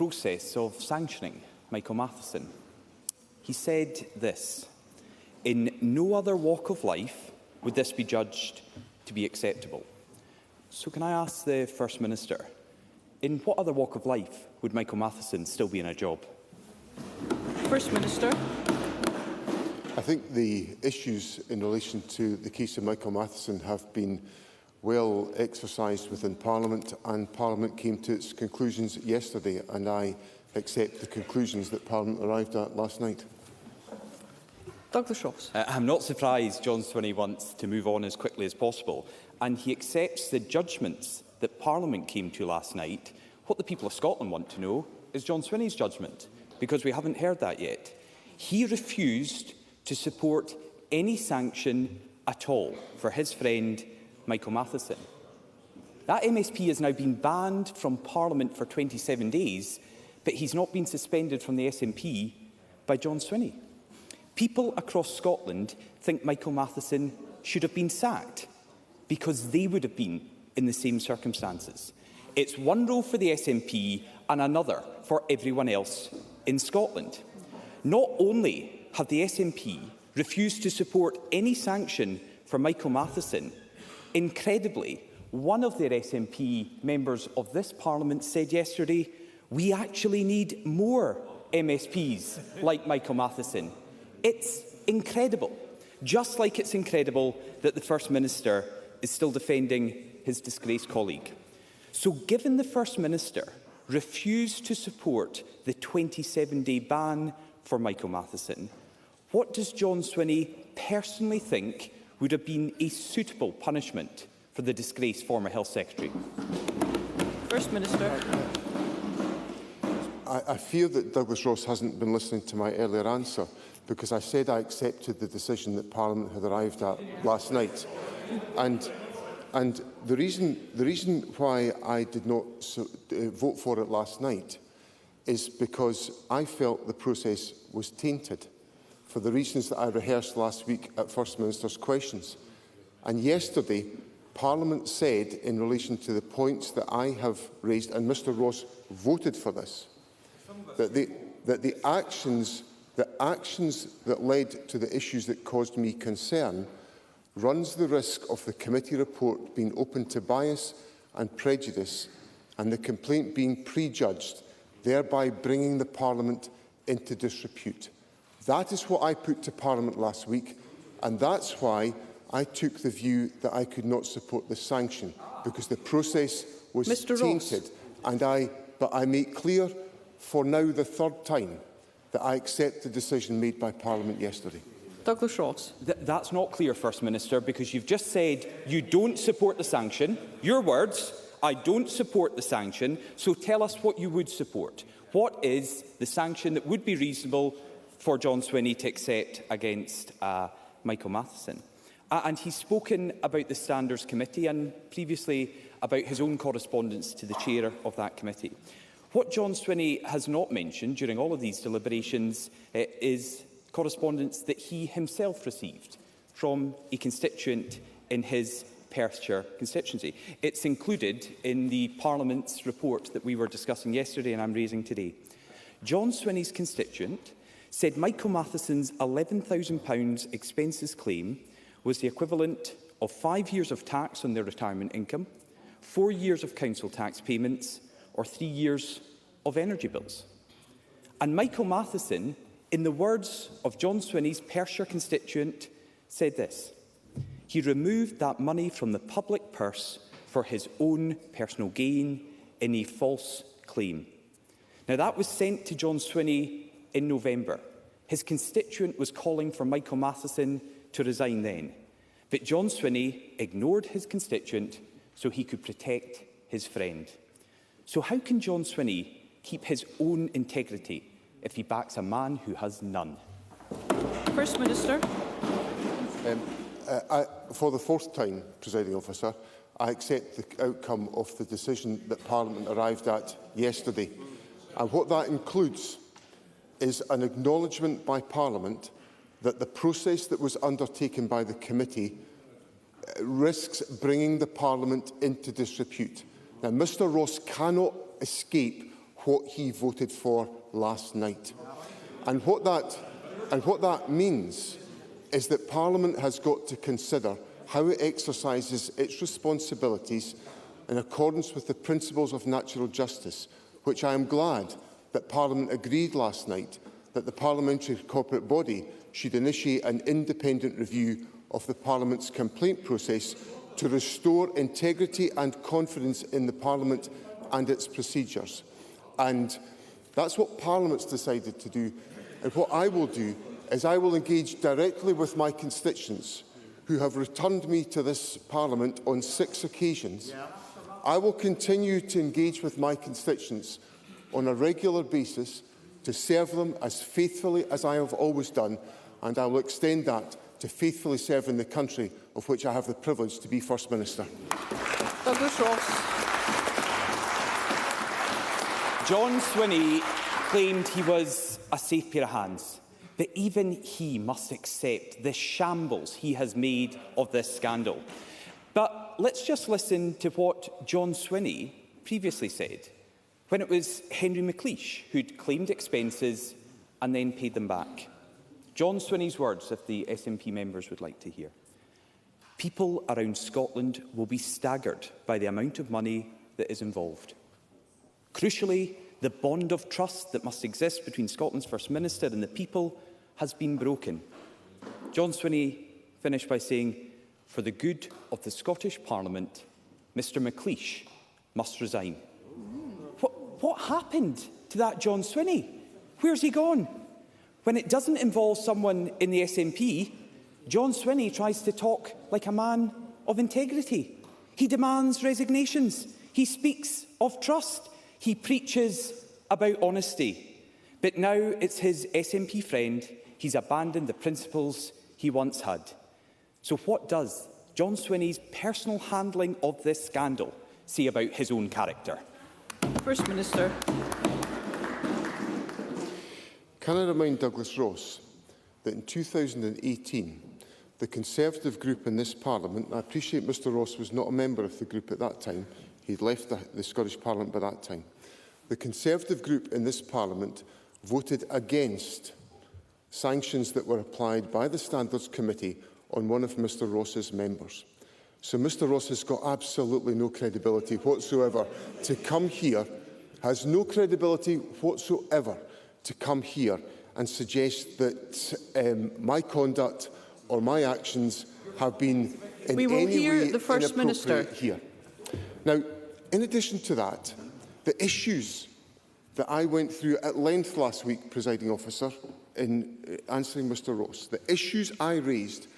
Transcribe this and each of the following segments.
process of sanctioning Michael Matheson. He said this: "In no other walk of life would this be judged to be acceptable." So can I ask the First Minister, in what other walk of life would Michael Matheson still be in a job? First Minister. I think the issues in relation to the case of Michael Matheson have been well exercised within Parliament, and Parliament came to its conclusions yesterday, and I accept the conclusions that Parliament arrived at last night. Douglas Ross. I'm not surprised John Swinney wants to move on as quickly as possible, and he accepts the judgments that Parliament came to last night. What the people of Scotland want to know is John Swinney's judgment, because we haven't heard that yet. He refused to support any sanction at all for his friend Michael Matheson. That MSP has now been banned from Parliament for 27 days, but he's not been suspended from the SNP by John Swinney. People across Scotland think Michael Matheson should have been sacked because they would have been in the same circumstances. It's one role for the SNP and another for everyone else in Scotland. Not only have the SNP refused to support any sanction for Michael Matheson, incredibly, one of their SNP members of this Parliament said yesterday, "We actually need more MSPs like Michael Matheson." It's incredible, just like it's incredible that the First Minister is still defending his disgraced colleague. So given the First Minister refused to support the 27-day ban for Michael Matheson, what does John Swinney personally think would have been a suitable punishment for the disgraced former Health Secretary? First Minister. I fear that Douglas Ross hasn't been listening to my earlier answer, because I said I accepted the decision that Parliament had arrived at last night. And the reason why I did not vote for it last night is because I felt the process was tainted, for the reasons that I rehearsed last week at First Minister's questions. And yesterday, Parliament said, in relation to the points that I have raised, and Mr Ross voted for this, that the actions that led to the issues that caused me concern runs the risk of the committee report being open to bias and prejudice, and the complaint being prejudged, thereby bringing the Parliament into disrepute. That is what I put to Parliament last week, and that's why I took the view that I could not support the sanction, because the process was tainted. But I make clear for now the third time that I accept the decision made by Parliament yesterday. Douglas Ross. That's not clear, First Minister, because you've just said you don't support the sanction. Your words, I don't support the sanction, so tell us what you would support. What is the sanction that would be reasonable for John Swinney to accept against Michael Matheson? And he's spoken about the Standards Committee and previously about his own correspondence to the chair of that committee. What John Swinney has not mentioned during all of these deliberations is correspondence that he himself received from a constituent in his Perthshire constituency. It's included in the Parliament's report that we were discussing yesterday and I'm raising today. John Swinney's constituent said Michael Matheson's £11,000 expenses claim was the equivalent of 5 years of tax on their retirement income, 4 years of council tax payments, or 3 years of energy bills. And Michael Matheson, in the words of John Swinney's Perthshire constituent, said this: he removed that money from the public purse for his own personal gain in a false claim. Now, that was sent to John Swinney in November. His constituent was calling for Michael Matheson to resign then. But John Swinney ignored his constituent so he could protect his friend. So how can John Swinney keep his own integrity if he backs a man who has none? First Minister. For the fourth time, Presiding Officer, I accept the outcome of the decision that Parliament arrived at yesterday. And what that includes is an acknowledgement by Parliament that the process that was undertaken by the committee risks bringing the Parliament into disrepute. Now, Mr Ross cannot escape what he voted for last night. And what that means is that Parliament has got to consider how it exercises its responsibilities in accordance with the principles of natural justice, which I am glad that Parliament agreed last night that the parliamentary corporate body should initiate an independent review of the Parliament's complaint process to restore integrity and confidence in the Parliament and its procedures. And that's what Parliament's decided to do. And what I will do is I will engage directly with my constituents who have returned me to this Parliament on 6 occasions. I will continue to engage with my constituents on a regular basis to serve them as faithfully as I have always done, and I will extend that to faithfully serving the country of which I have the privilege to be First Minister. Douglas Ross. John Swinney claimed he was a safe pair of hands, but even he must accept the shambles he has made of this scandal. But let's just listen to what John Swinney previously said, when it was Henry McLeish who'd claimed expenses and then paid them back. John Swinney's words, if the SNP members would like to hear. People around Scotland will be staggered by the amount of money that is involved. Crucially, the bond of trust that must exist between Scotland's First Minister and the people has been broken. John Swinney finished by saying, for the good of the Scottish Parliament, Mr McLeish must resign. What happened to that John Swinney? Where's he gone? When it doesn't involve someone in the SNP, John Swinney tries to talk like a man of integrity. He demands resignations. He speaks of trust. He preaches about honesty. But now it's his SNP friend. He's abandoned the principles he once had. So what does John Swinney's personal handling of this scandal say about his own character? First Minister. Can I remind Douglas Ross that in 2018, the Conservative group in this Parliament, and I appreciate Mr Ross was not a member of the group at that time, he'd left the Scottish Parliament by that time, the Conservative group in this Parliament voted against sanctions that were applied by the Standards Committee on one of Mr Ross's members. So Mr Ross has got absolutely no credibility whatsoever to come here, has no credibility whatsoever to come here and suggest that my conduct or my actions have been in any way inappropriate here. Now, in addition to that, the issues that I went through at length last week, Presiding Officer, in answering Mr Ross, the issues I raised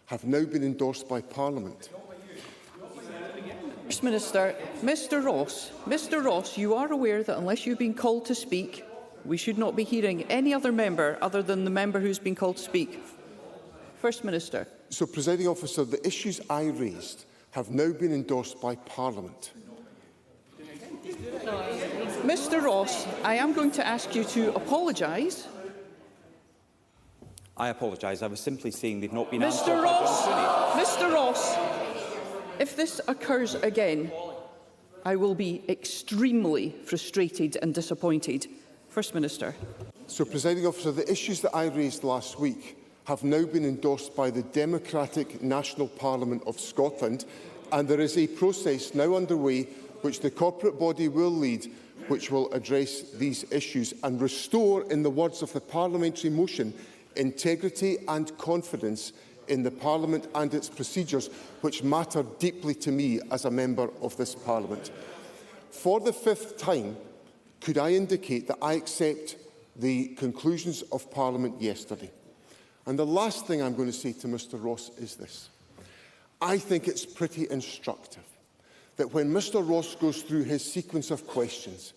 have now been endorsed by Parliament. First Minister, Mr Ross, you are aware that unless you've been called to speak, we should not be hearing any other member other than the member who's been called to speak. First Minister. So, Presiding Officer, the issues I raised have now been endorsed by Parliament. Mr Ross, I am going to ask you to apologise. I apologise. I was simply saying they've not been answered by Ross, John Swinney. Mr Ross, if this occurs again, I will be extremely frustrated and disappointed. First Minister. So, Presiding Officer, the issues that I raised last week have now been endorsed by the Democratic National Parliament of Scotland, and there is a process now underway which the corporate body will lead, which will address these issues and restore, in the words of the parliamentary motion, integrity and confidence in the Parliament and its procedures, which matter deeply to me as a member of this Parliament. For the 5th time, could I indicate that I accept the conclusions of Parliament yesterday? And the last thing I'm going to say to Mr Ross is this. I think it's pretty instructive that when Mr Ross goes through his sequence of questions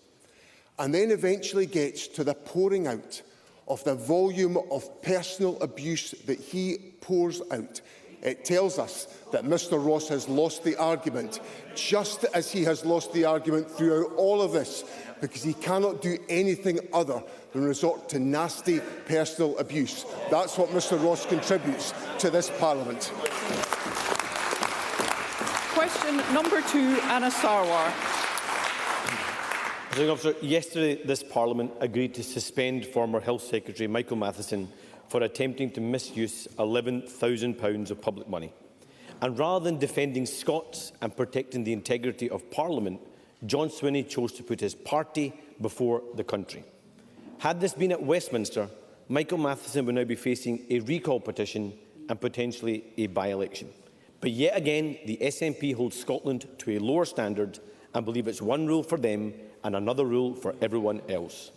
and then eventually gets to the pouring out of the volume of personal abuse that he pours out, it tells us that Mr Ross has lost the argument, just as he has lost the argument throughout all of this, because he cannot do anything other than resort to nasty personal abuse. That's what Mr Ross contributes to this Parliament. Question number 2, Anna Sarwar. Presiding Officer, yesterday this Parliament agreed to suspend former Health Secretary Michael Matheson for attempting to misuse £11,000 of public money. And rather than defending Scots and protecting the integrity of Parliament, John Swinney chose to put his party before the country. Had this been at Westminster, Michael Matheson would now be facing a recall petition and potentially a by-election. But yet again, the SNP holds Scotland to a lower standard and believe it's one rule for them and another rule for everyone else.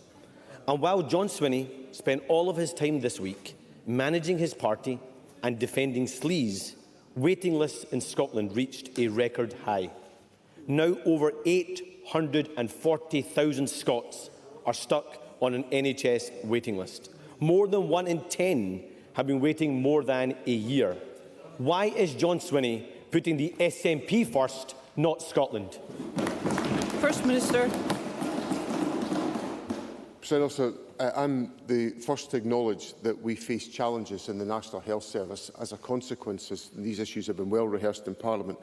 And while John Swinney spent all of his time this week managing his party and defending sleaze, waiting lists in Scotland reached a record high. Now over 840,000 Scots are stuck on an NHS waiting list. More than 1 in 10 have been waiting more than a year. Why is John Swinney putting the SNP first, not Scotland? First Minister. President Officer, I'm the first to acknowledge that we face challenges in the National Health Service as a consequence, as these issues have been well rehearsed in Parliament,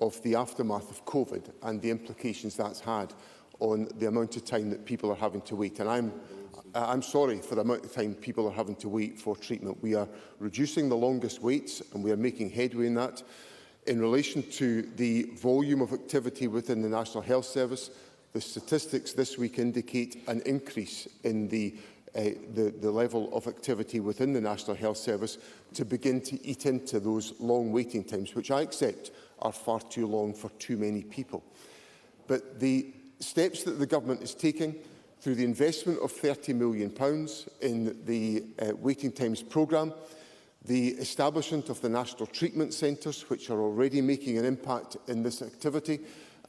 of the aftermath of COVID and the implications that's had on the amount of time that people are having to wait. And I'm sorry for the amount of time people are having to wait for treatment. We are reducing the longest waits and we are making headway in that. In relation to the volume of activity within the National Health Service, the statistics this week indicate an increase in the level of activity within the National Health Service to begin to eat into those long waiting times, which I accept are far too long for too many people. But the steps that the Government is taking through the investment of £30 million in the Waiting Times programme, the establishment of the National Treatment Centres, which are already making an impact in this activity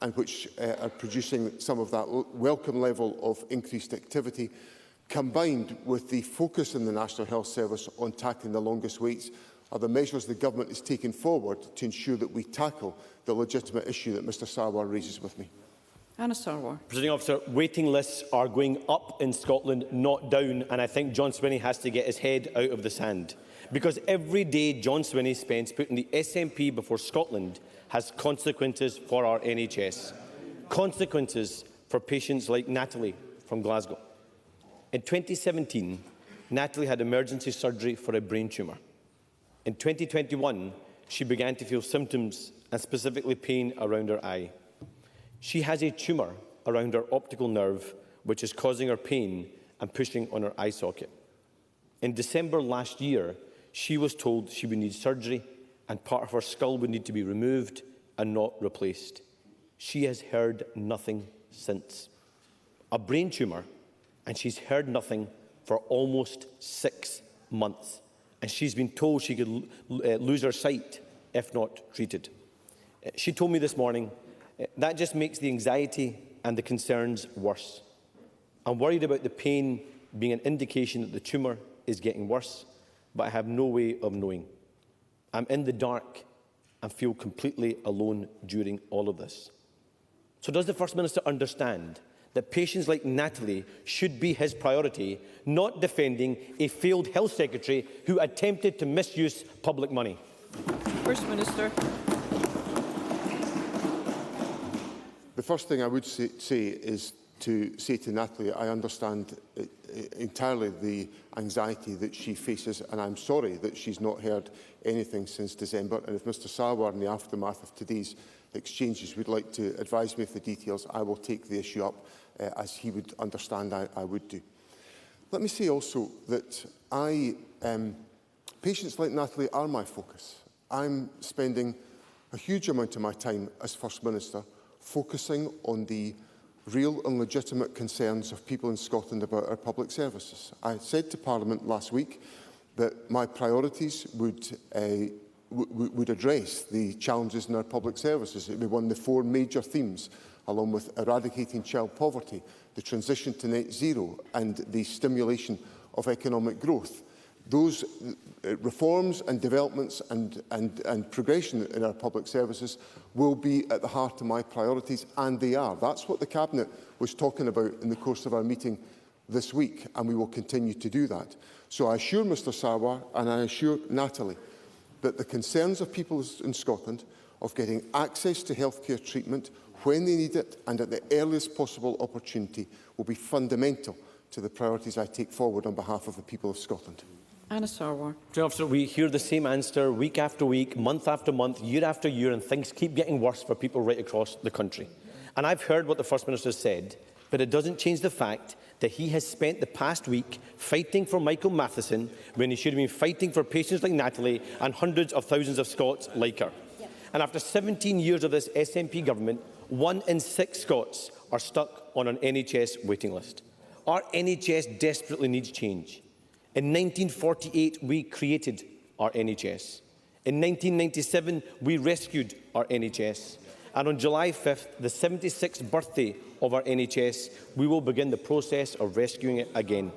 and which are producing some of that welcome level of increased activity, combined with the focus in the National Health Service on tackling the longest waits, are the measures the Government is taking forward to ensure that we tackle the legitimate issue that Mr Sarwar raises with me. Anna Sarwar. Presiding Officer, waiting lists are going up in Scotland, not down, and I think John Swinney has to get his head out of the sand. Because every day John Swinney spends putting the SNP before Scotland has consequences for our NHS. Consequences for patients like Natalie from Glasgow. In 2017, Natalie had emergency surgery for a brain tumour. In 2021, she began to feel symptoms and specifically pain around her eye. She has a tumour around her optical nerve, which is causing her pain and pushing on her eye socket. In December last year, she was told she would need surgery and part of her skull would need to be removed and not replaced. She has heard nothing since. A brain tumour, and she's heard nothing for almost 6 months. And she's been told she could lose her sight if not treated. She told me this morning, that just makes the anxiety and the concerns worse. I'm worried about the pain being an indication that the tumour is getting worse, but I have no way of knowing. I'm in the dark and feel completely alone during all of this. So does the First Minister understand that patients like Natalie should be his priority, not defending a failed health secretary who attempted to misuse public money? First Minister. The first thing I would say is to say to Natalie, I understand entirely the anxiety that she faces, and I'm sorry that she's not heard anything since December. And if Mr Sarwar, in the aftermath of today's exchanges, would like to advise me of the details, I will take the issue up as he would understand I would do. Let me say also that patients like Natalie are my focus. I'm spending a huge amount of my time as First Minister focusing on the real and legitimate concerns of people in Scotland about our public services. I said to Parliament last week that my priorities would address the challenges in our public services. It would be one of the 4 major themes, along with eradicating child poverty, the transition to net zero and the stimulation of economic growth. Those reforms and developments and progression in our public services will be at the heart of my priorities, and they are. That's what the Cabinet was talking about in the course of our meeting this week, and we will continue to do that. So I assure Mr Sarwar and I assure Natalie that the concerns of people in Scotland of getting access to healthcare treatment when they need it and at the earliest possible opportunity will be fundamental to the priorities I take forward on behalf of the people of Scotland. Anna Sarwar. Officer, we hear the same answer week after week, month after month, year after year, and things keep getting worse for people right across the country. And I've heard what the First Minister said, but it doesn't change the fact that he has spent the past week fighting for Michael Matheson when he should have been fighting for patients like Natalie and hundreds of thousands of Scots like her. And after 17 years of this SNP government, 1 in 6 Scots are stuck on an NHS waiting list. Our NHS desperately needs change. In 1948, we created our NHS. In 1997, we rescued our NHS. And on July 5th, the 76th birthday of our NHS, we will begin the process of rescuing it again.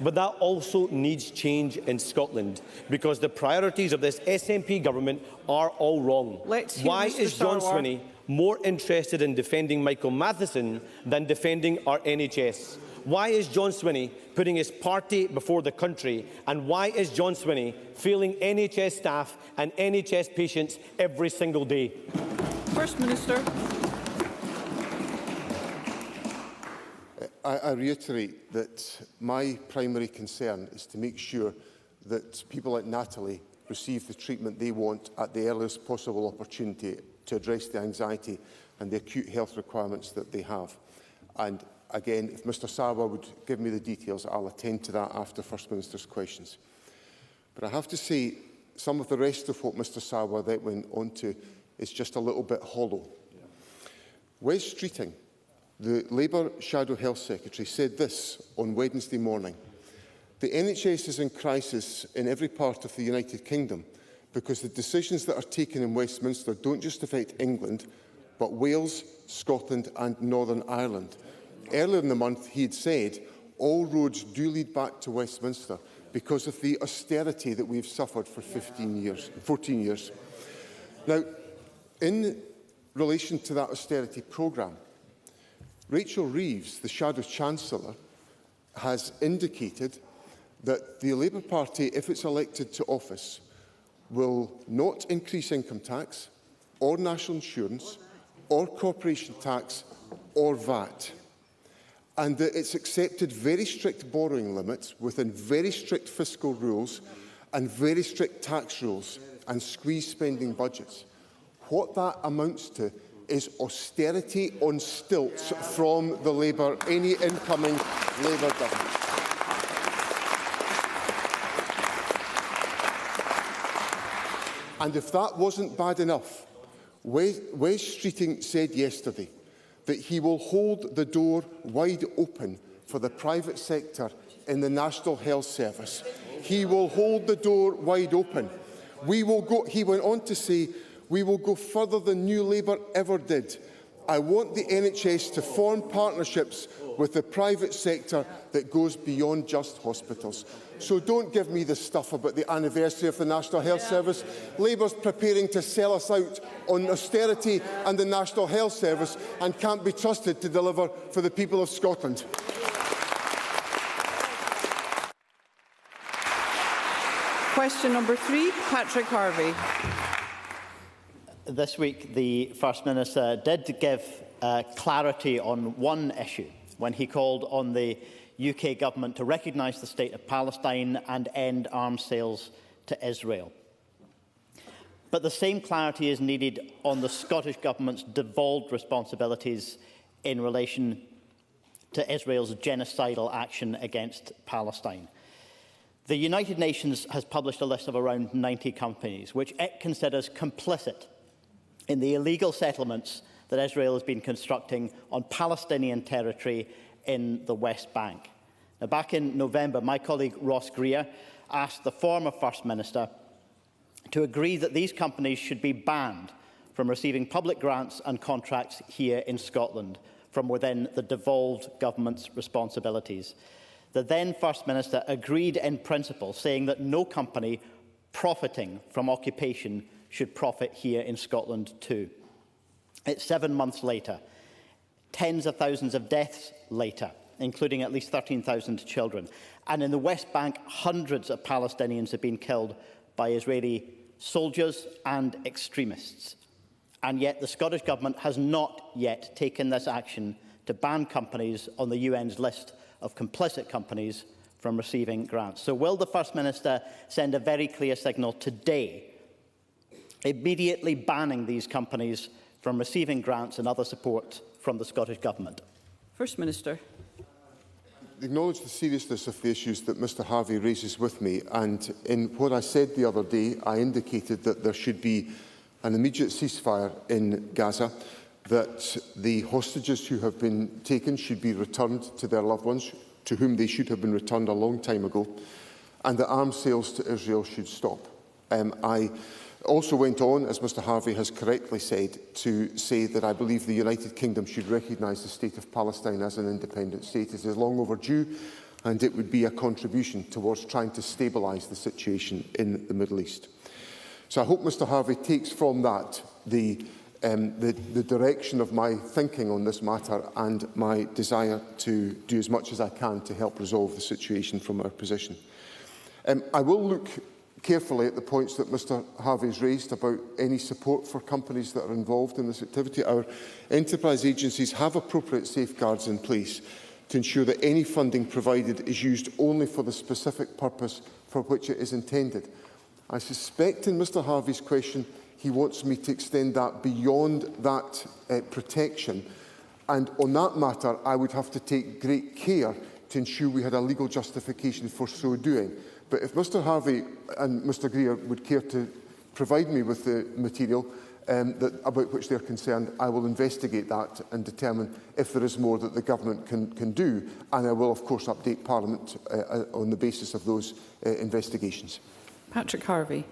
But that also needs change in Scotland, because the priorities of this SNP government are all wrong. Why is John Swinney more interested in defending Michael Matheson than defending our NHS? Why is John Swinney putting his party before the country? And why is John Swinney failing NHS staff and NHS patients every single day? First Minister. I reiterate that my primary concern is to make sure that people like Natalie receive the treatment they want at the earliest possible opportunity to address the anxiety and the acute health requirements that they have. And again, if Mr Sarwar would give me the details, I'll attend to that after First Minister's questions. But I have to say, some of the rest of what Mr Sarwar then went on to is just a little bit hollow. Wes Streeting, the Labour Shadow Health Secretary, said this on Wednesday morning: "The NHS is in crisis in every part of the United Kingdom because the decisions that are taken in Westminster don't just affect England, but Wales, Scotland and Northern Ireland." Earlier in the month, he had said, all roads do lead back to Westminster because of the austerity that we've suffered for 14 years. Now, in relation to that austerity programme, Rachel Reeves, the Shadow Chancellor, has indicated that the Labour Party, if it's elected to office, will not increase income tax, or national insurance, or corporation tax, or VAT. And that it's accepted very strict borrowing limits within very strict fiscal rules and very strict tax rules and squeeze spending budgets. What that amounts to is austerity on stilts from any incoming Labour government. And if that wasn't bad enough, Wes Streeting said yesterday that he will hold the door wide open for the private sector in the National Health Service. He will hold the door wide open. He went on to say, "We will go further than New Labour ever did. I want the NHS to form partnerships with the private sector that goes beyond just hospitals." So don't give me the stuff about the anniversary of the National Health Service. Labour's preparing to sell us out on austerity and the National Health Service and can't be trusted to deliver for the people of Scotland. Question number 3, Patrick Harvey. This week, the First Minister did give clarity on one issue when he called on the UK Government to recognise the State of Palestine and end arms sales to Israel. But the same clarity is needed on the Scottish Government's devolved responsibilities in relation to Israel's genocidal action against Palestine. The United Nations has published a list of around 90 companies which it considers complicit in the illegal settlements that Israel has been constructing on Palestinian territory in the West Bank. Now, back in November, my colleague Ross Greer asked the former First Minister to agree that these companies should be banned from receiving public grants and contracts here in Scotland from within the devolved government's responsibilities. The then First Minister agreed in principle, saying that no company profiting from occupation should profit here in Scotland too. It's 7 months later, tens of thousands of deaths later, including at least 13,000 children. And in the West Bank, hundreds of Palestinians have been killed by Israeli soldiers and extremists. and yet the Scottish Government has not yet taken this action to ban companies on the UN's list of complicit companies from receiving grants. So will the First Minister send a very clear signal today, immediately banning these companies from receiving grants and other support from the Scottish Government? First Minister. Acknowledge the seriousness of the issues that Mr Harvey raises with me, and in what I said the other day, I indicated that there should be an immediate ceasefire in Gaza, that the hostages who have been taken should be returned to their loved ones, to whom they should have been returned a long time ago, and that arms sales to Israel should stop. I also went on, as Mr Harvey has correctly said, to say that I believe the United Kingdom should recognise the state of Palestine as an independent state. It is long overdue, and it would be a contribution towards trying to stabilise the situation in the Middle East. So I hope Mr Harvey takes from that the direction of my thinking on this matter and my desire to do as much as I can to help resolve the situation from our position. I will look carefully at the points that Mr Harvey has raised about any support for companies that are involved in this activity. Our enterprise agencies have appropriate safeguards in place to ensure that any funding provided is used only for the specific purpose for which it is intended. I suspect in Mr Harvey's question he wants me to extend that beyond that protection, and on that matter I would have to take great care to ensure we had a legal justification for so doing. But if Mr Harvey and Mr Greer would care to provide me with the material about which they are concerned, I will investigate that and determine if there is more that the Government can do, and I will of course update Parliament on the basis of those investigations. Patrick Harvey.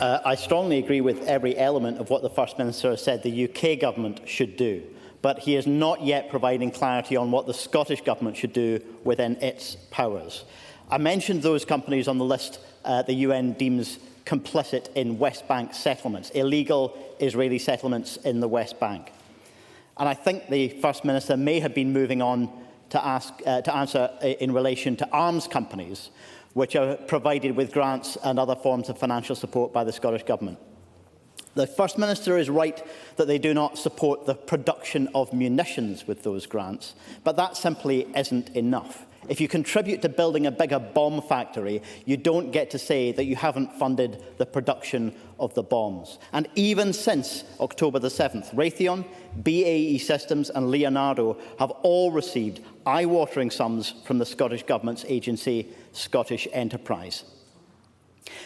I strongly agree with every element of what the First Minister has said the UK Government should do, but he is not yet providing clarity on what the Scottish Government should do within its powers. I mentioned those companies on the list the UN deems complicit in West Bank settlements, illegal Israeli settlements in the West Bank. And I think the First Minister may have been moving on to answer in relation to arms companies, which are provided with grants and other forms of financial support by the Scottish Government. The First Minister is right that they do not support the production of munitions with those grants, but that simply isn't enough. If you contribute to building a bigger bomb factory, you don't get to say that you haven't funded the production of the bombs. And even since October the 7th, Raytheon, BAE Systems and Leonardo have all received eye-watering sums from the Scottish Government's agency, Scottish Enterprise.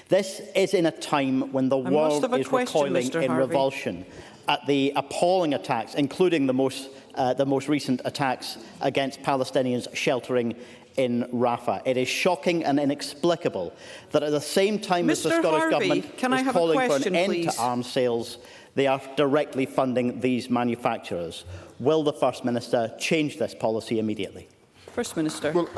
This is in a time when the world is recoiling in revulsion at the appalling attacks, including the most recent attacks against Palestinians sheltering in Rafah. It is shocking and inexplicable that at the same time as the Scottish Government is calling for an end to arms sales, they are directly funding these manufacturers. Will the First Minister change this policy immediately? First Minister. Well,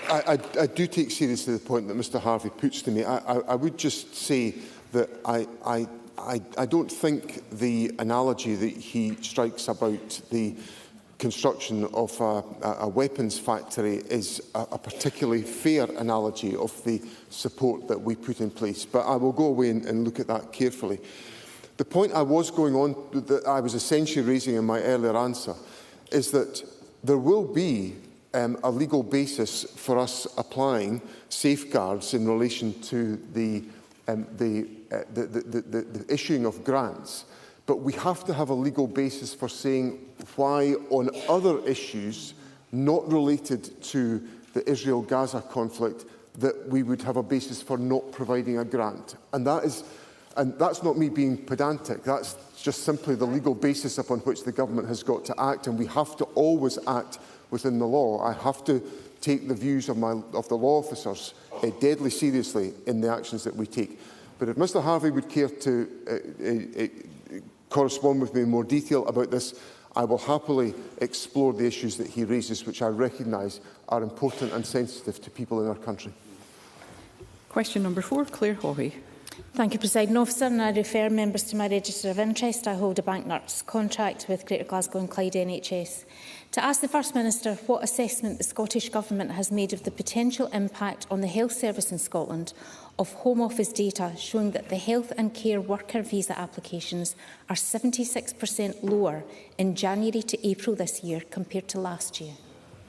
I do take seriously the point that Mr Harvey puts to me. I would just say that I don't think the analogy that he strikes about the construction of a weapons factory is a particularly fair analogy of the support that we put in place. But I will go away and look at that carefully. The point I was going on, that I was essentially raising in my earlier answer, is that there will be a legal basis for us applying safeguards in relation to the issuing of grants, but we have to have a legal basis for saying why on other issues not related to the Israel-Gaza conflict that we would have a basis for not providing a grant. And that's not me being pedantic, that's just simply the legal basis upon which the government has got to act, and we have to always act within the law. I have to take the views of the law officers deadly seriously in the actions that we take. But if Mr Harvey would care to correspond with me in more detail about this, I will happily explore the issues that he raises, which I recognise are important and sensitive to people in our country. Question number 4, Claire Hawley. Thank you, Presiding Officer, and I refer members to my register of interest. I hold a bank nurse contract with Greater Glasgow and Clyde NHS. To ask the First Minister what assessment the Scottish Government has made of the potential impact on the health service in Scotland of Home Office data showing that the health and care worker visa applications are 76% lower in January to April this year compared to last year.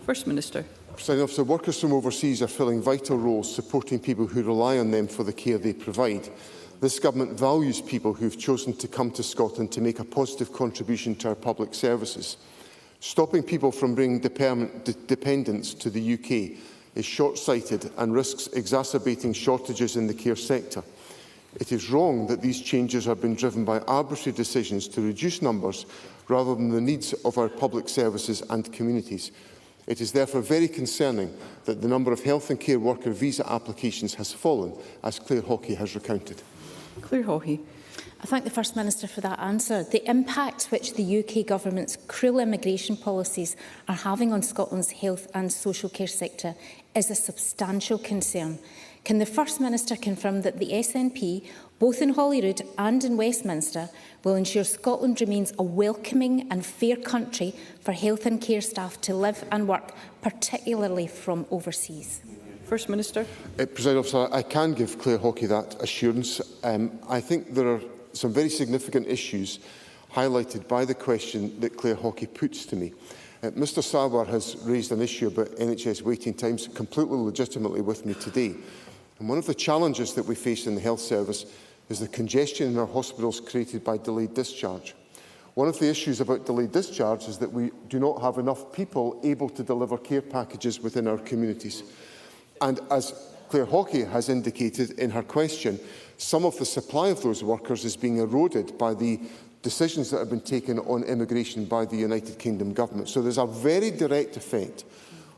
First Minister. Presiding Officer, workers from overseas are filling vital roles supporting people who rely on them for the care they provide. This Government values people who have chosen to come to Scotland to make a positive contribution to our public services. Stopping people from bringing dependents to the UK is short-sighted and risks exacerbating shortages in the care sector. It is wrong that these changes have been driven by arbitrary decisions to reduce numbers rather than the needs of our public services and communities. It is therefore very concerning that the number of health and care worker visa applications has fallen, as Claire Hawkey has recounted. Claire Hawkey. I thank the First Minister for that answer. The impact which the UK Government's cruel immigration policies are having on Scotland's health and social care sector is a substantial concern. Can the First Minister confirm that the SNP, both in Holyrood and in Westminster, will ensure Scotland remains a welcoming and fair country for health and care staff to live and work, particularly from overseas? First Minister. Presiding Officer, I can give Claire Hawkey that assurance. I think there are some very significant issues highlighted by the question that Claire Hawkey puts to me. Mr Sawar has raised an issue about NHS waiting times completely legitimately with me today. And one of the challenges that we face in the health service is the congestion in our hospitals created by delayed discharge. One of the issues about delayed discharge is that we do not have enough people able to deliver care packages within our communities. And as Claire Hawkey has indicated in her question, some of the supply of those workers is being eroded by the decisions that have been taken on immigration by the United Kingdom Government. So there's a very direct effect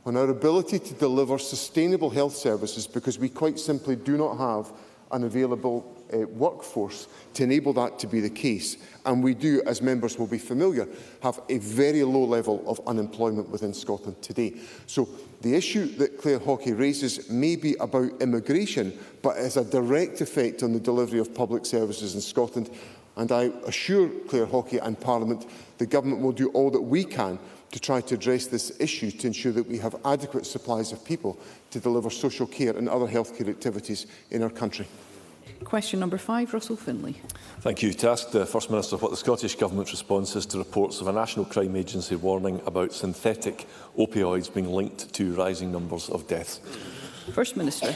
on our ability to deliver sustainable health services because we quite simply do not have an available workforce to enable that to be the case. And we do, as members will be familiar, have a very low level of unemployment within Scotland today. So the issue that Claire Hawkey raises may be about immigration, but has a direct effect on the delivery of public services in Scotland. And I assure Claire Hawkey and Parliament the Government will do all that we can to try to address this issue to ensure that we have adequate supplies of people to deliver social care and other healthcare activities in our country. Question number 5, Russell Finlay. Thank you. To ask the First Minister what the Scottish Government's response is to reports of a National Crime Agency warning about synthetic opioids being linked to rising numbers of deaths. First Minister.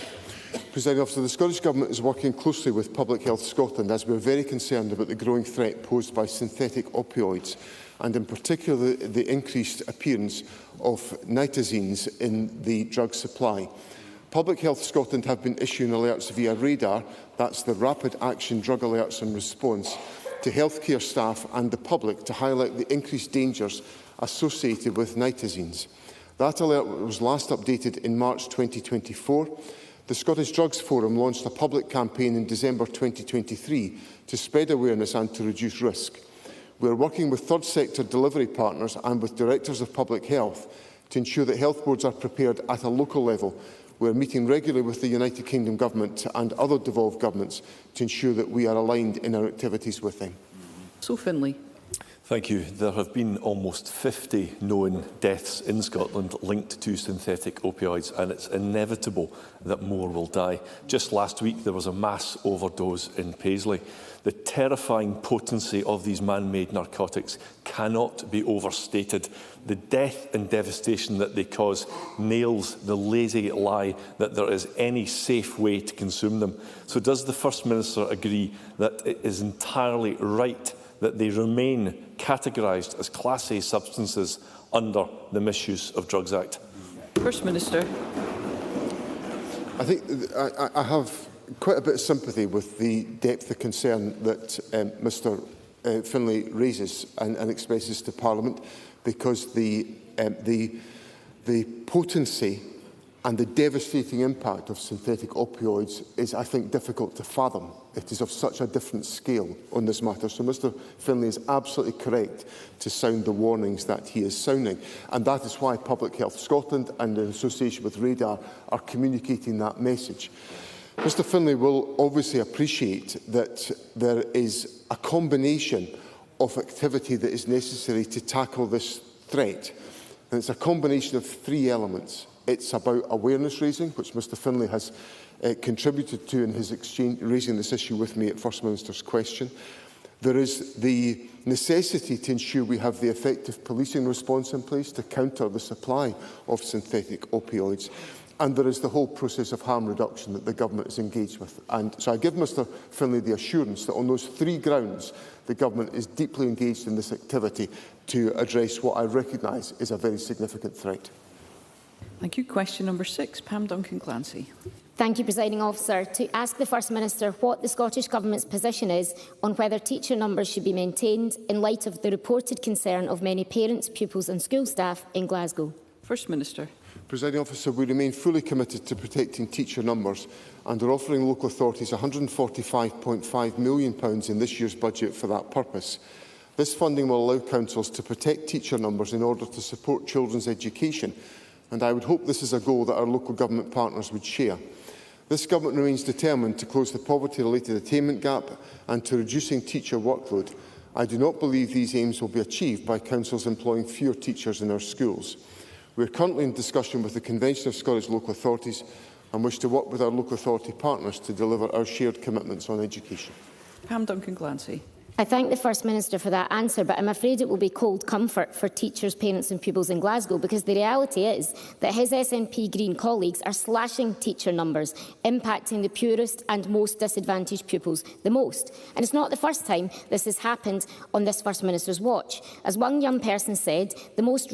Presiding Officer, the Scottish Government is working closely with Public Health Scotland as we are very concerned about the growing threat posed by synthetic opioids and in particular the increased appearance of nitazines in the drug supply. Public Health Scotland have been issuing alerts via radar, that's the Rapid Action Drug Alerts and Response, to healthcare staff and the public to highlight the increased dangers associated with nitazines. That alert was last updated in March 2024. The Scottish Drugs Forum launched a public campaign in December 2023 to spread awareness and to reduce risk. We are working with third sector delivery partners and with directors of public health to ensure that health boards are prepared at a local level. We are meeting regularly with the United Kingdom Government and other devolved governments to ensure that we are aligned in our activities with them. So Finlay. Thank you. There have been almost 50 known deaths in Scotland linked to synthetic opioids, and it's inevitable that more will die. Just last week, there was a mass overdose in Paisley. The terrifying potency of these man-made narcotics cannot be overstated. The death and devastation that they cause nails the lazy lie that there is any safe way to consume them. So does the First Minister agree that it is entirely right that they remain categorised as Class A substances under the Misuse of Drugs Act? First Minister. I think I have quite a bit of sympathy with the depth of concern that Mr Finlay raises and expresses to Parliament, because the potency and the devastating impact of synthetic opioids is, I think, difficult to fathom. It is of such a different scale on this matter. So Mr Finlay is absolutely correct to sound the warnings that he is sounding. And that is why Public Health Scotland and in association with Radar are communicating that message. Mr Finlay will obviously appreciate that there is a combination of activity that is necessary to tackle this threat. And it's a combination of three elements. It's about awareness raising, which Mr Finlay has contributed to in his raising this issue with me at First Minister's question. There is the necessity to ensure we have the effective policing response in place to counter the supply of synthetic opioids. And there is the whole process of harm reduction that the Government is engaged with. And so I give Mr Finlay the assurance that on those three grounds, the Government is deeply engaged in this activity to address what I recognise is a very significant threat. Thank you. Question number 6, Pam Duncan-Clancy. Thank you, Presiding Officer. To ask the First Minister what the Scottish Government's position is on whether teacher numbers should be maintained in light of the reported concern of many parents, pupils and school staff in Glasgow. First Minister. Presiding Officer, we remain fully committed to protecting teacher numbers and are offering local authorities £145.5 million in this year's budget for that purpose. This funding will allow councils to protect teacher numbers in order to support children's education, and I would hope this is a goal that our local government partners would share. This Government remains determined to close the poverty-related attainment gap and to reducing teacher workload. I do not believe these aims will be achieved by councils employing fewer teachers in our schools. We are currently in discussion with the Convention of Scottish Local Authorities and wish to work with our local authority partners to deliver our shared commitments on education. Pam Duncan-Clancy. I thank the First Minister for that answer, but I'm afraid it will be cold comfort for teachers, parents and pupils in Glasgow, because the reality is that his SNP Green colleagues are slashing teacher numbers, impacting the poorest and most disadvantaged pupils the most. And it's not the first time this has happened on this First Minister's watch. As one young person said, at the most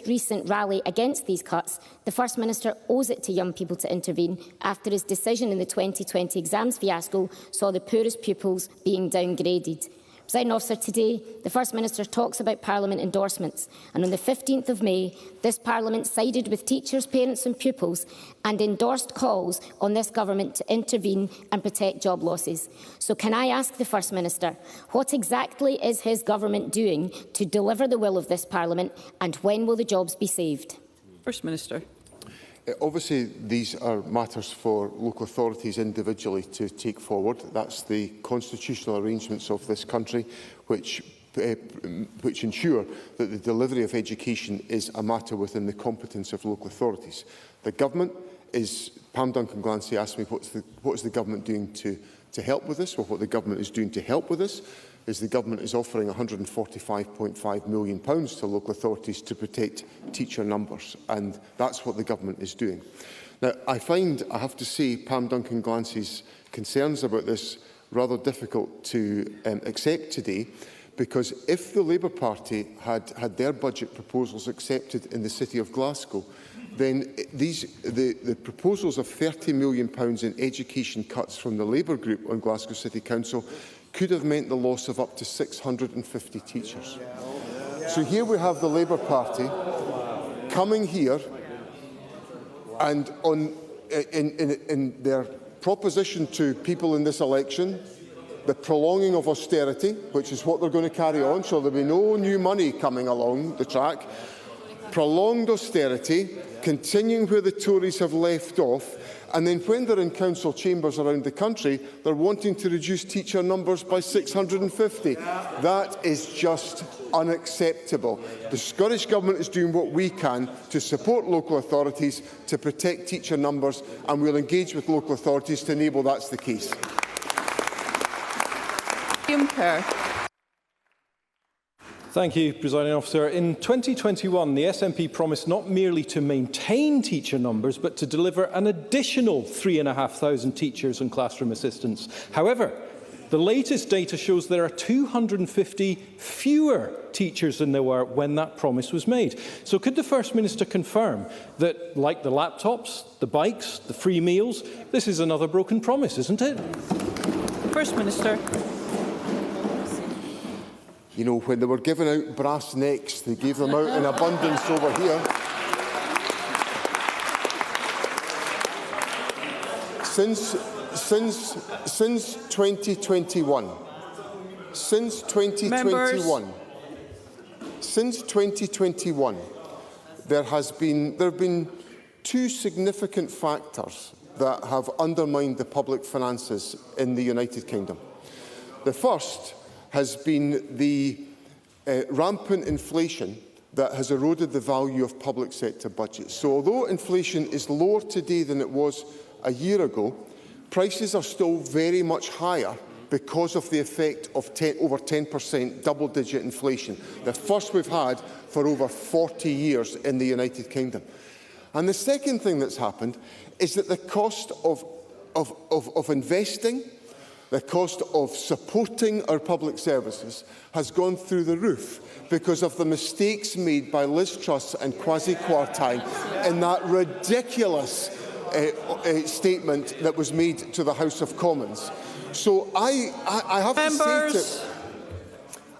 recent rally against these cuts, the First Minister owes it to young people to intervene after his decision in the 2020 exams fiasco saw the poorest pupils being downgraded. Presiding Officer, today the First Minister talks about Parliament endorsements, and on the 15th of May this Parliament sided with teachers, parents and pupils and endorsed calls on this Government to intervene and protect job losses. So can I ask the First Minister, what exactly is his Government doing to deliver the will of this Parliament, and when will the jobs be saved? First Minister. Obviously, these are matters for local authorities individually to take forward. That's the constitutional arrangements of this country which ensure that the delivery of education is a matter within the competence of local authorities. The Government is, Pam Duncan-Clancy asked me what is the Government doing to help with this. Well, what the Government is doing to help with this is the Government is offering £145.5 million to local authorities to protect teacher numbers, and that's what the Government is doing. Now, I find, I have to say, Pam Duncan-Clancy's concerns about this rather difficult to accept today, because if the Labour Party had their budget proposals accepted in the City of Glasgow, then the proposals of £30 million in education cuts from the Labour group on Glasgow City Council could have meant the loss of up to 650 teachers. So here we have the Labour Party coming here and in their proposition to people in this election, the prolonging of austerity, which is what they're going to carry on, so there'll be no new money coming along the track, prolonged austerity, continuing where the Tories have left off, and then when they're in council chambers around the country, they're wanting to reduce teacher numbers by 650. That is just unacceptable. The Scottish Government is doing what we can to support local authorities to protect teacher numbers, and we'll engage with local authorities to enable that's the case. Thank you, Presiding Officer. In 2021, the SNP promised not merely to maintain teacher numbers, but to deliver an additional 3,500 teachers and classroom assistants. However, the latest data shows there are 250 fewer teachers than there were when that promise was made. So could the First Minister confirm that, like the laptops, the bikes, the free meals, this is another broken promise, isn't it? First Minister. You know, when they were giving out brass necks, they gave them out in abundance over here. Since 2021, there have been two significant factors that have undermined the public finances in the United Kingdom. The first has been the rampant inflation that has eroded the value of public sector budgets. So although inflation is lower today than it was a year ago, prices are still very much higher because of the effect of over 10% double-digit inflation, the first we've had for over 40 years in the United Kingdom. And the second thing that's happened is that the cost of investing, the cost of supporting our public services has gone through the roof because of the mistakes made by Liz Truss and Kwasi Kwarteng in that ridiculous statement that was made to the House of Commons. So I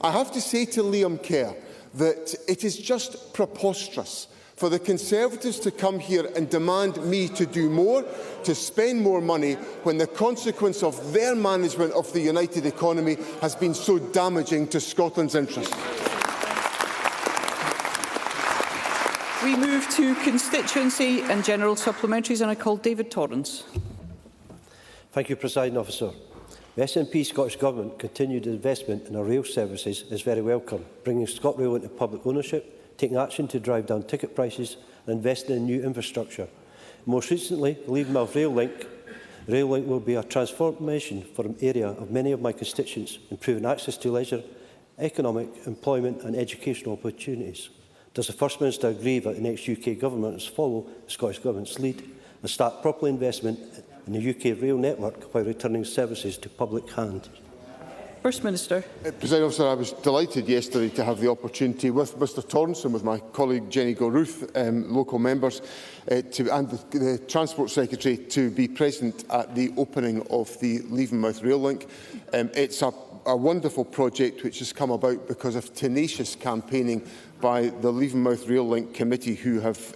have to say to Liam Kerr that it is just preposterous for the Conservatives to come here and demand me to do more, to spend more money, when the consequence of their management of the united economy has been so damaging to Scotland's interests. We move to constituency and general supplementaries, and I call David Torrance. Thank you, Presiding Officer. The SNP Scottish Government continued investment in our rail services is very welcome, bringing ScotRail into public ownership, taking action to drive down ticket prices and investing in new infrastructure. Most recently, the Levenmouth Rail Link. The rail link will be a transformation for an area of many of my constituents, improving access to leisure, economic, employment and educational opportunities. Does the First Minister agree that the next UK Government must follow the Scottish Government's lead and start proper investment in the UK rail network while returning services to public hand? First Minister. Presiding Officer, I was delighted yesterday to have the opportunity with Mr Torrance and with my colleague Jenny Gilruth, local members, and the Transport Secretary to be present at the opening of the Levenmouth Rail Link. It's a wonderful project which has come about because of tenacious campaigning by the Levenmouth Rail Link Committee, who have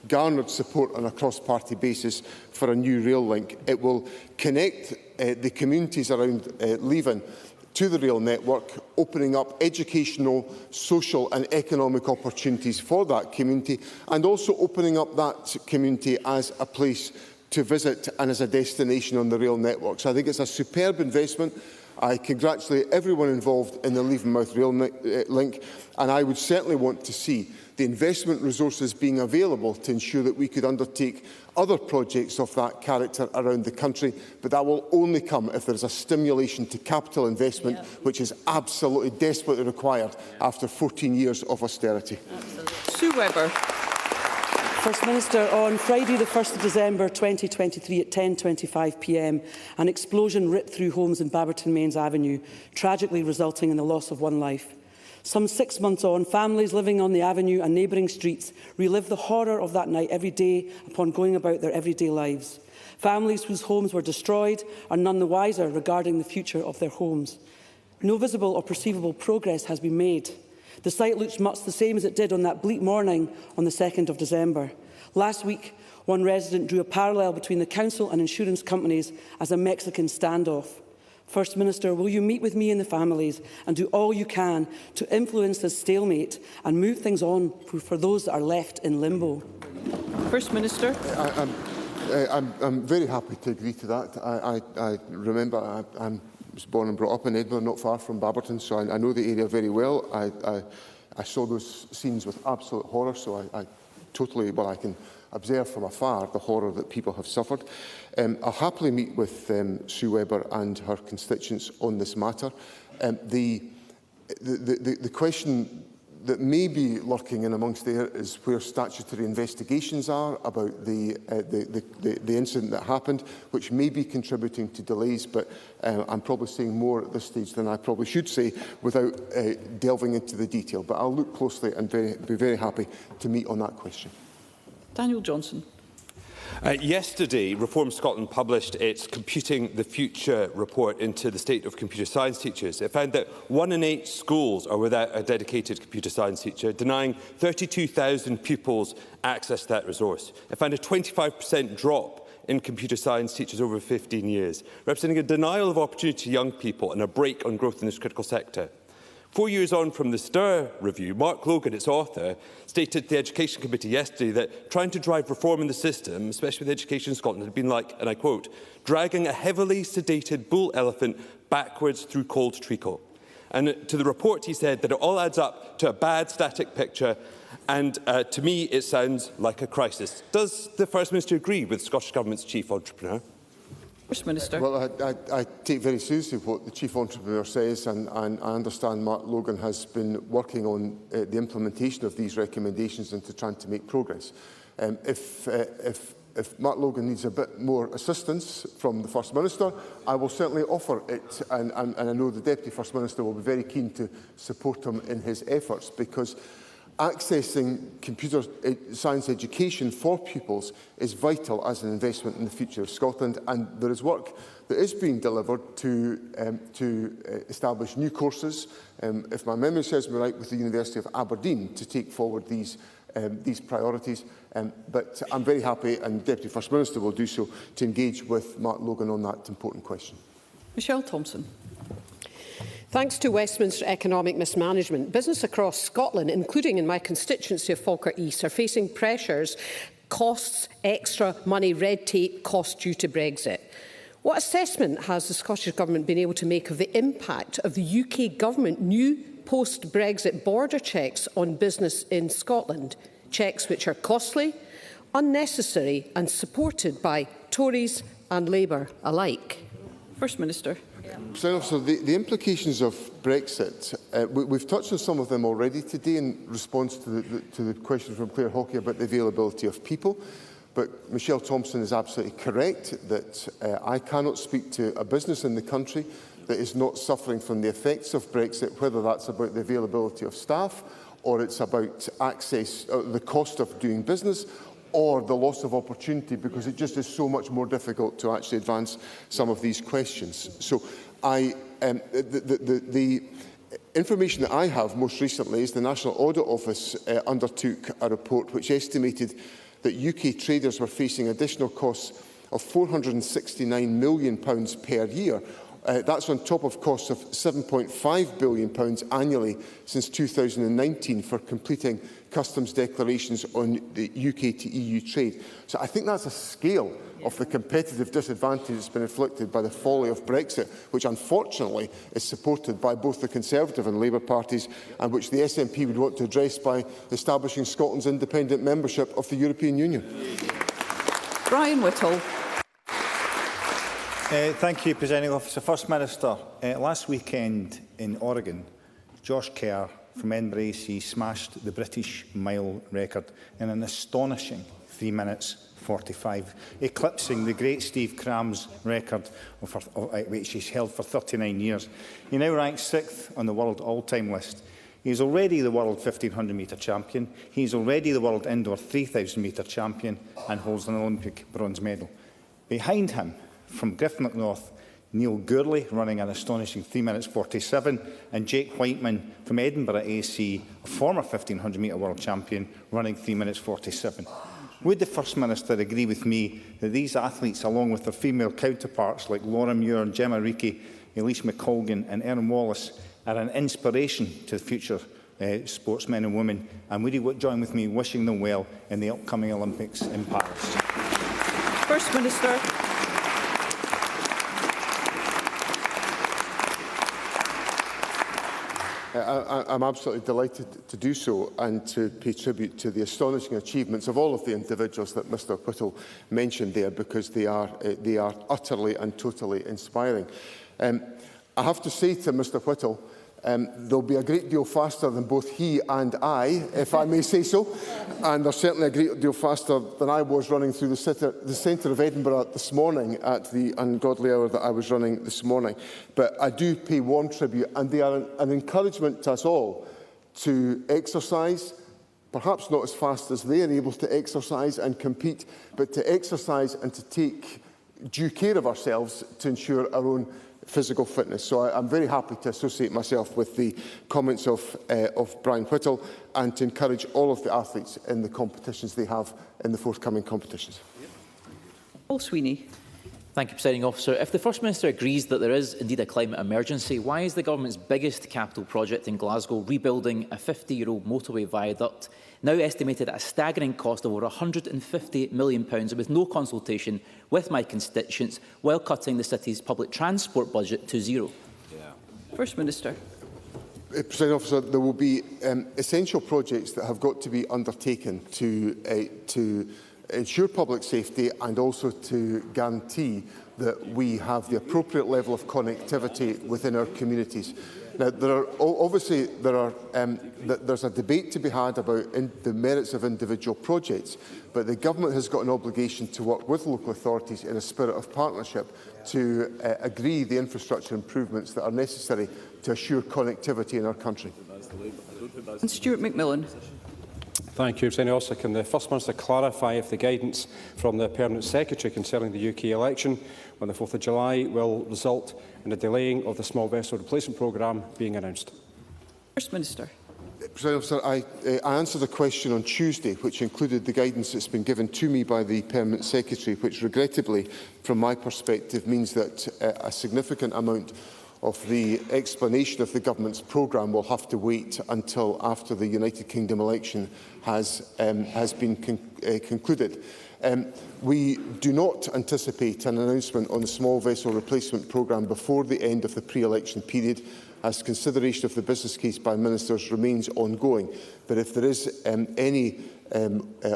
garnered support on a cross-party basis for a new rail link. It will connect the communities around Leven to the rail network, opening up educational, social and economic opportunities for that community, and also opening up that community as a place to visit and as a destination on the rail network. So I think it's a superb investment. I congratulate everyone involved in the Levenmouth Rail Link, and I would certainly want to see the investment resources being available to ensure that we could undertake other projects of that character around the country, but that will only come if there is a stimulation to capital investment, which is absolutely desperately required after 14 years of austerity. Sue Webber. First Minister, on Friday the 1st of December 2023 at 10:25 p.m, an explosion ripped through homes in Babberton Mains Avenue, tragically resulting in the loss of one life. Some 6 months on, families living on the avenue and neighbouring streets relive the horror of that night every day upon going about their everyday lives. Families whose homes were destroyed are none the wiser regarding the future of their homes. No visible or perceivable progress has been made. The site looks much the same as it did on that bleak morning on the 2nd of December. Last week, one resident drew a parallel between the council and insurance companies as a Mexican standoff. First Minister, will you meet with me and the families and do all you can to influence this stalemate and move things on for those that are left in limbo? First Minister. I'm very happy to agree to that. I remember I was born and brought up in Edinburgh, not far from Babberton, so I know the area very well. I saw those scenes with absolute horror, so I totally, well, I can observe from afar the horror that people have suffered. I'll happily meet with Sue Webber and her constituents on this matter. The question that may be lurking in amongst there is where statutory investigations are about the incident that happened, which may be contributing to delays, but I'm probably saying more at this stage than I probably should say without delving into the detail. But I'll look closely and be very happy to meet on that question. Daniel Johnson. Yesterday, Reform Scotland published its Computing the Future report into the state of computer science teachers. It found that 1 in 8 schools are without a dedicated computer science teacher, denying 32,000 pupils access to that resource. It found a 25% drop in computer science teachers over 15 years, representing a denial of opportunity to young people and a brake on growth in this critical sector. 4 years on from the Stir review, Mark Logan, its author, stated to the Education Committee yesterday that trying to drive reform in the system, especially with Education in Scotland, had been like, and I quote, dragging a heavily sedated bull elephant backwards through cold treacle. And to the report, he said that it all adds up to a bad static picture, and to me, it sounds like a crisis. Does the First Minister agree with the Scottish Government's chief entrepreneur? First Minister. Well, I take very seriously what the Chief Entrepreneur says, and I understand Mark Logan has been working on the implementation of these recommendations and to trying to make progress. If Mark Logan needs a bit more assistance from the First Minister, I will certainly offer it, and I know the Deputy First Minister will be very keen to support him in his efforts, because accessing computer science education for pupils is vital as an investment in the future of Scotland, and there is work that is being delivered to establish new courses, if my memory serves me right, with the University of Aberdeen to take forward these priorities. But I'm very happy, and the Deputy First Minister will do so, to engage with Mark Logan on that important question. Michelle Thompson. Thanks to Westminster economic mismanagement, business across Scotland, including in my constituency of Falkirk East, are facing pressures, costs, extra money, red tape, cost due to Brexit. What assessment has the Scottish Government been able to make of the impact of the UK Government new post-Brexit border checks on business in Scotland? Checks which are costly, unnecessary and supported by Tories and Labour alike. First Minister. So the implications of Brexit, we've touched on some of them already today in response to the question from Claire Hockey about the availability of people. But Michelle Thompson is absolutely correct that I cannot speak to a business in the country that is not suffering from the effects of Brexit, whether that's about the availability of staff, or it's about access, the cost of doing business, or the loss of opportunity, because it just is so much more difficult to actually advance some of these questions. So the information that I have most recently is the National Audit Office undertook a report which estimated that UK traders were facing additional costs of £469 million per year. That's on top of costs of £7.5 billion annually since 2019 for completing customs declarations on the UK to EU trade. So I think that's a scale of the competitive disadvantage that's been inflicted by the folly of Brexit, which unfortunately is supported by both the Conservative and Labour parties, and which the SNP would want to address by establishing Scotland's independent membership of the European Union. Brian Whittle. Thank you, Presiding Officer. First Minister, last weekend in Oregon, Josh Kerr from Edinburgh AC smashed the British mile record in an astonishing 3 minutes 45, eclipsing the great Steve Cram's record, which he's held for 39 years. He now ranks 6th on the world all-time list. He is already the world 1500-metre champion. He is already the world indoor 3000-metre champion and holds an Olympic bronze medal. Behind him, from Griffin North, Neil Gourley running an astonishing 3 minutes 47, and Jake Whiteman from Edinburgh AC, a former 1500-metre world champion, running 3 minutes 47. Would the First Minister agree with me that these athletes, along with their female counterparts like Laura Muir, Gemma Reekie, Elise McColgan and Erin Wallace, are an inspiration to the future sportsmen and women? And would he join with me wishing them well in the upcoming Olympics in Paris? First Minister. I'm absolutely delighted to do so and to pay tribute to the astonishing achievements of all of the individuals that Mr Whittle mentioned there, because they are utterly and totally inspiring. I have to say to Mr Whittle, they'll be a great deal faster than both he and I, if I may say so, and they're certainly a great deal faster than I was running through the centre of Edinburgh this morning at the ungodly hour that I was running this morning. But I do pay warm tribute, and they are an encouragement to us all to exercise, perhaps not as fast as they are able to exercise and compete, but to exercise and to take due care of ourselves to ensure our own physical fitness. So I'm very happy to associate myself with the comments of Brian Whittle and to encourage all of the athletes in the competitions they have in the forthcoming competitions. Paul Sweeney. Thank you, Presiding Officer. If the First Minister agrees that there is indeed a climate emergency, why is the Government's biggest capital project in Glasgow rebuilding a 50-year-old motorway viaduct, now estimated at a staggering cost of over £150 million, and with no consultation with my constituents, while cutting the city's public transport budget to zero? First Minister. Presiding Officer, there will be essential projects that have got to be undertaken to ensure public safety and also to guarantee that we have the appropriate level of connectivity within our communities. Now, there's a debate to be had about the merits of individual projects, but the Government has got an obligation to work with local authorities in a spirit of partnership to agree the infrastructure improvements that are necessary to assure connectivity in our country. And Stuart McMillan. Thank you, Presiding Officer. Can the First Minister clarify if the guidance from the Permanent Secretary concerning the UK election on the 4th of July will result in a delaying of the small vessel replacement programme being announced? First Minister. Presiding Officer, I answered a question on Tuesday which included the guidance that's been given to me by the Permanent Secretary, which regrettably, from my perspective, means that a significant amount of the explanation of the Government's programme will have to wait until after the United Kingdom election has been concluded. We do not anticipate an announcement on the small vessel replacement programme before the end of the pre-election period, as consideration of the business case by ministers remains ongoing. But if there is any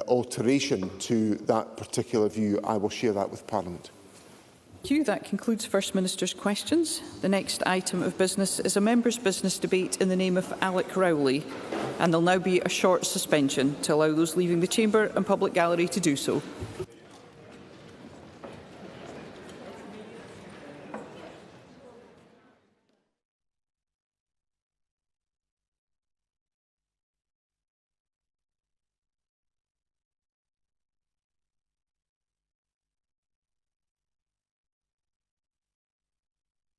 alteration to that particular view, I will share that with Parliament. Thank you. That concludes First Minister's questions. The next item of business is a member's business debate in the name of Alec Rowley, and there will now be a short suspension to allow those leaving the chamber and public gallery to do so.